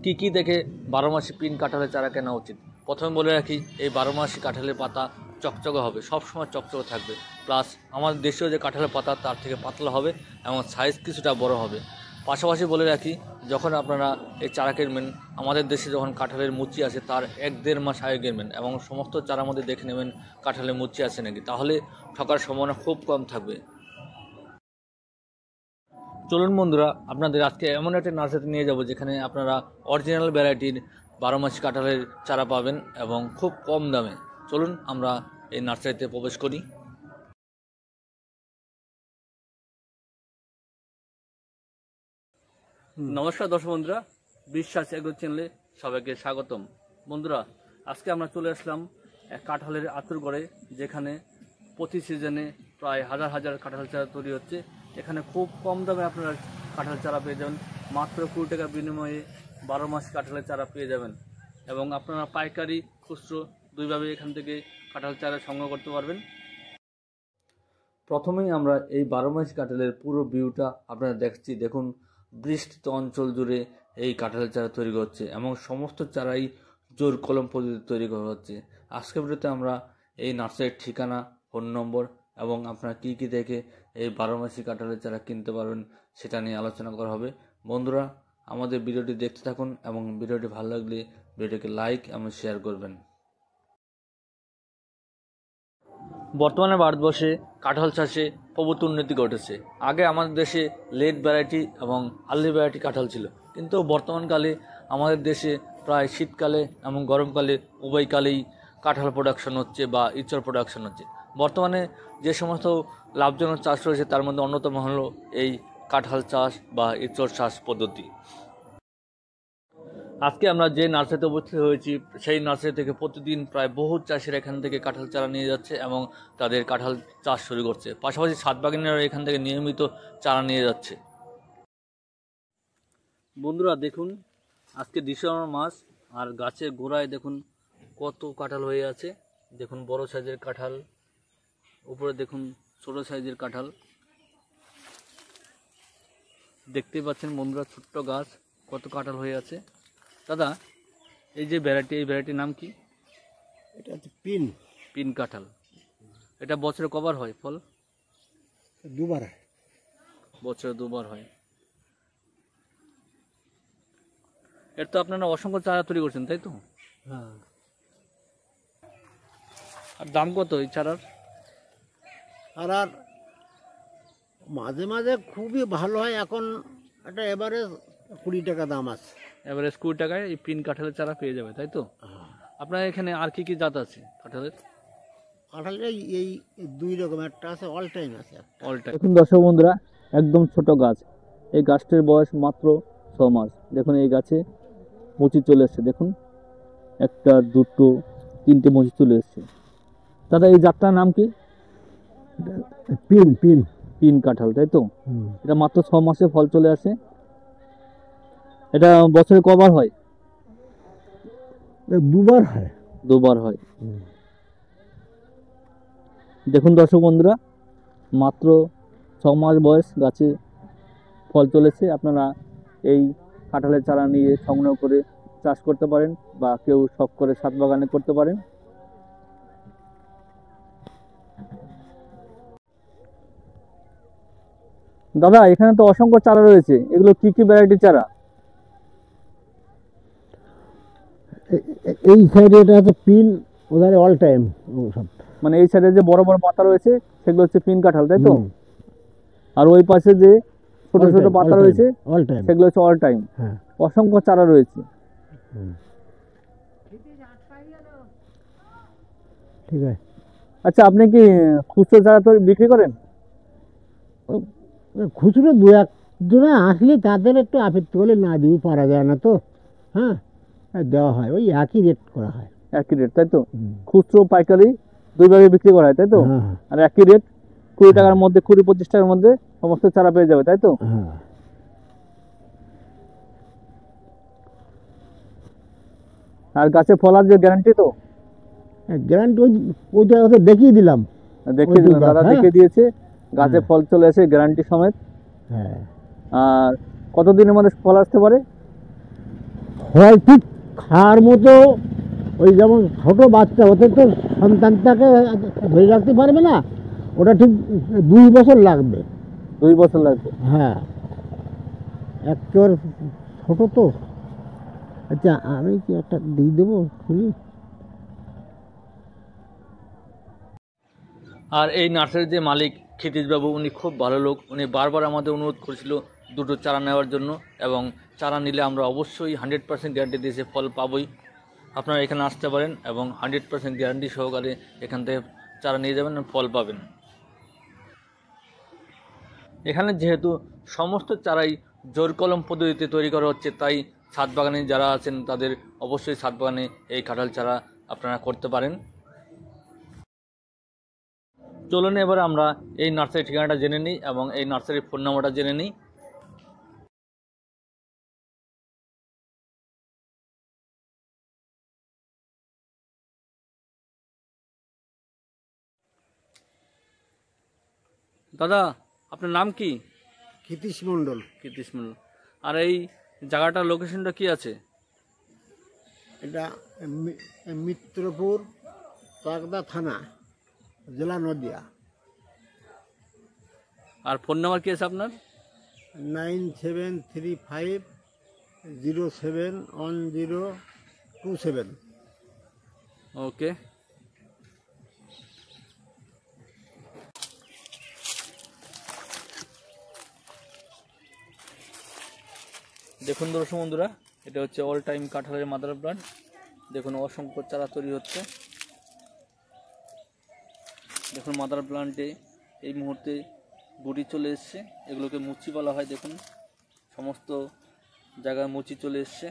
কি কি দেখে 12 মাসি পিন কাঁঠালের চারা কেনা উচিত। প্রথমে বলে রাখি, এই 12 মাসি কাঁঠালের পাতা চকচকে হবে, সবসময় চকচকে থাকবে। প্লাস আমাদের দেশীয় যে কাঁঠালের পাতা তার থেকে পাতলা হবে এবং সাইজ কিছুটা বড় হবে। পাশাপাশি বলে রাখি, যখন আপনারা এই চারা কিনবেন, আমাদের দেশে যখন কাঁঠালের মুচি আছে তার 1-1.5 মাস আগে কিনবেন এবং সমস্ত চারার মধ্যে দেখে নেবেন কাঁঠালের মুচি আছে নাকি, তাহলে ঠকার সম্ভাবনা খুব কম থাকবে। চলুন বন্ধুরা, আপনাদের আজকে এমন একটা নার্সারিতে নিয়ে যাব যেখানে আপনারা অরিজিনাল ভ্যারাইটির 12 মাসি কাঁঠালের চারা পাবেন এবং খুব কম দামে। চলুন আমরা এই নার্সারিতে প্রবেশ করি। নমস্কার দর্শক বন্ধুরা, বিশ্বাস এগ্রো চ্যানেলে সবাইকে স্বাগতম। বন্ধুরা, আজকে আমরা চলে আসলাম কাঁঠালের আঁতুড়ঘরে, যেখানে প্রতি সিজনে প্রায় হাজার হাজার কাঁঠাল চারা তৈরি হচ্ছে। এখানে খুব কম দামে আপনারা কাঁঠাল চারা পেয়ে যাবেন, মাত্র 20 টাকার বিনিময়ে 12 মাস কাঁঠালের চারা পেয়ে যাবেন এবং আপনারা পাইকারি খুচরো দুইভাবে এখান থেকে কাঁঠাল চারা সংগ্রহ করতে পারবেন। প্রথমেই আমরা এই 12 মাস কাঁঠালের পুরো ভিউটা আপনারা দেখছি। দেখুন, বৃষ্টিত অঞ্চল জুড়ে এই কাঁঠালের চারা তৈরি হচ্ছে এবং সমস্ত চারাই জোর কলম পদ্ধতি তৈরি করা হচ্ছে। আজকের ভিডিওতে আমরা এই নার্সারির ঠিকানা, ফোন নম্বর এবং আপনারা কি কি দেখে এই 12 মাসি কাঁঠালের চারা কিনতে পারবেন সেটা নিয়ে আলোচনা করা হবে। বন্ধুরা, আমাদের ভিডিওটি দেখতে থাকুন এবং ভিডিওটি ভালো লাগলে ভিডিওটিকে লাইক এবং শেয়ার করবেন। বর্তমানে ভারতবর্ষে কাঁঠাল চাষে প্রভূত উন্নতি ঘটেছে। আগে আমাদের দেশে লেট ভ্যারাইটি এবং আর্লি ভ্যারাইটি কাঁঠাল ছিল, কিন্তু বর্তমানকালে আমাদের দেশে প্রায় শীতকালে এবং গরমকালে উভয়কালেই কাঁঠাল প্রোডাকশন হচ্ছে বা ইঁচড় প্রোডাকশন হচ্ছে। বর্তমানে যে সমস্ত লাভজনক চাষ রয়েছে তার মধ্যে অন্যতম হলো এই কাঁঠাল চাষ বা ইঁচড় চাষ পদ্ধতি। আজকে আমরা যে নার্সারিতে উপস্থিত হয়েছি সেই নার্সারি থেকে প্রতিদিন প্রায় বহু চাষিরা এখান থেকে কাঁঠাল চারা নিয়ে যাচ্ছে এবং তাদের কাঁঠাল চাষ শুরু করছে। পাশাপাশি ছাদ বাগানিরা এখান থেকে নিয়মিত চারা নিয়ে যাচ্ছে। বন্ধুরা দেখুন, আজকে ডিসেম্বর মাস আর গাছের গোড়ায় দেখুন কত কাঁঠাল হয়ে আছে। দেখুন বড় সাইজের কাঁঠাল, উপরে দেখুন ছোট সাইজের কাঁঠাল। দেখতেই পাচ্ছেন বন্ধুরা, ছোট্ট গাছ কত কাঁঠাল হয়ে আছে। দাদা, এই যে ভ্যারাইটি, এই ভ্যারাইটির নাম কি? এটা হচ্ছে পিন কাঁঠাল। এটা বছরে কবার হয় ফল? দুবার হয়। বছরে দুবার হয়। এর তো আপনারা অসংখ্য চারা তৈরি করছেন, তাই তো? হ্যাঁ। আর দাম কত এই চারার? আর মাঝে মাঝে খুবই ভালো হয়, এখন একটা এবারে 20 টাকা দাম আছে। এবারে 20 টাকায় এই পিন কাঁঠালের চারা পেয়ে যাবে, তাই তো? আপনার এখানে আর কি কি জাত আছে কাঁঠালের? কাঁঠালের এই 2 রকম, একটা আছে অল টাইম আছে। All time. দেখুন দর্শক বন্ধুরা, একদম ছোট গাছ। এই গাছটির বয়স মাত্র 6 মাস। দেখুন এই গাছে মুচি চলে এসছে। দেখুন, 1, 2, 3টে মুচি চলে এসছে। দাদা, এই জাতটার নাম কি? পিন কাঁঠাল, তাই তো? এটা মাত্র 6 মাসে ফল চলে আসে। এটা বছরে কবার হয়? দুবার হয়। দেখুন দর্শক বন্ধুরা, মাত্র 6 মাস বয়স, গাছে ফল চলেছে। আপনারা এই কাঁঠালের চারা নিয়ে সংগ্রহ করে চাষ করতে পারেন বা কেউ শখ করে ছাদ বাগানে করতে পারেন। দাদা, এখানে তো অসংখ্য চারা রয়েছে, এগুলো কি কি ভ্যারাইটির চারা? এই সাইডে এটা আছে পিন, ওধারে অল টাইম। মানে এই সাইডে যে বড় বড় পাতা রয়েছে সেগুলো হচ্ছে পিন কাঁঠাল, তাই তো? আর ওই পাশে যে ছোট ছোট পাতা রয়েছে সেগুলো হচ্ছে অল টাইম। অসংখ্য চারা রয়েছে। ঠিক আছে। আচ্ছা, আপনি কি খুচরো চারা তো বিক্রি করেন? খুচরো 2-1 আসলে তাদের একটু আপত্তি করলে না দিয়েও পারা যায় না তো। হ্যাঁ, দেওয়া হয়, ওই একই রেট করা হয়। একই রেট, তাই তো? খুচরো পাইকারি দুইভাবে বিক্রি করা হয়, তাই তো? আর একই রেট, 20 টাকার মধ্যে, 20-25 টাকার মধ্যে সমস্ত চারা পেয়ে যাবে, তাই তো? আর গাছে ফল আসবে গ্যারান্টি তো? গ্যারান্টি ওইটা দেখিয়ে দিলাম। দাদা দেখিয়ে দিয়েছে, গাছে ফল চলে আসে গ্যারান্টি সমেত। আর কতদিনের মধ্যে ফল আসতে পারে? ফল ঠিক খাওয়ার মতো, ওই যেমন ছোটো বাচ্চা ওদের তো সন্তানটাকে ধরে রাখতে পারবে না, ওটা ঠিক 2 বছর লাগবে। 2 বছর লাগবে? হ্যাঁ, একেবারে ছোটো তো। আচ্ছা, আমি কি একটা দিয়ে দেবো খুলি? আর এই নার্সারির যে মালিক ক্ষিতিশবাবু, উনি খুব ভালো লোক। উনি বারবার আমাদের অনুরোধ করেছিল দুটো চারা নেওয়ার জন্য, এবং চারা নিলে আমরা অবশ্যই 100% গ্যারান্টি দিয়েছে ফল পাবই। আপনারা এখানে আসতে পারেন এবং 100% গ্যারান্টি সহকারে এখান থেকে চারা নিয়ে যাবেন, ফল পাবেন। এখানে যেহেতু সমস্ত চারাই জোর কলম পদ্ধতিতে তৈরি করা হচ্ছে, তাই ছাদ বাগানে যারা আছেন তাদের অবশ্যই ছাদ বাগানে এই কাঁঠাল চারা আপনারা করতে পারেন। চলুন এবার আমরা এই নার্সারির ঠিকানাটা জেনে নিই এবং এই নার্সারির ফোন নাম্বারটা জেনে নিই। দাদা, আপনার নাম কি? ক্ষিতীশ মণ্ডল। কীর্তিশ মণ্ডল। আর এই জায়গাটার লোকেশনটা কি আছে? এটা মিত্রপুর, চাকদা থানা, জেলা নদিয়া। আর ফোন নাম্বার কি আছে আপনার? 9735071027। ওকে। দেখুন দর্শক বন্ধুরা, এটা হচ্ছে অল টাইম কাঁঠালের মাদার প্লান্ট। দেখুন অসংখ্য চারা তৈরি হচ্ছে। দেখুন মাদার প্লান্টে এই মুহূর্তে গুটি চলে এসছে, এগুলোকে মুচি বলা হয়। দেখুন সমস্ত জায়গায় মুচি চলে এসছে।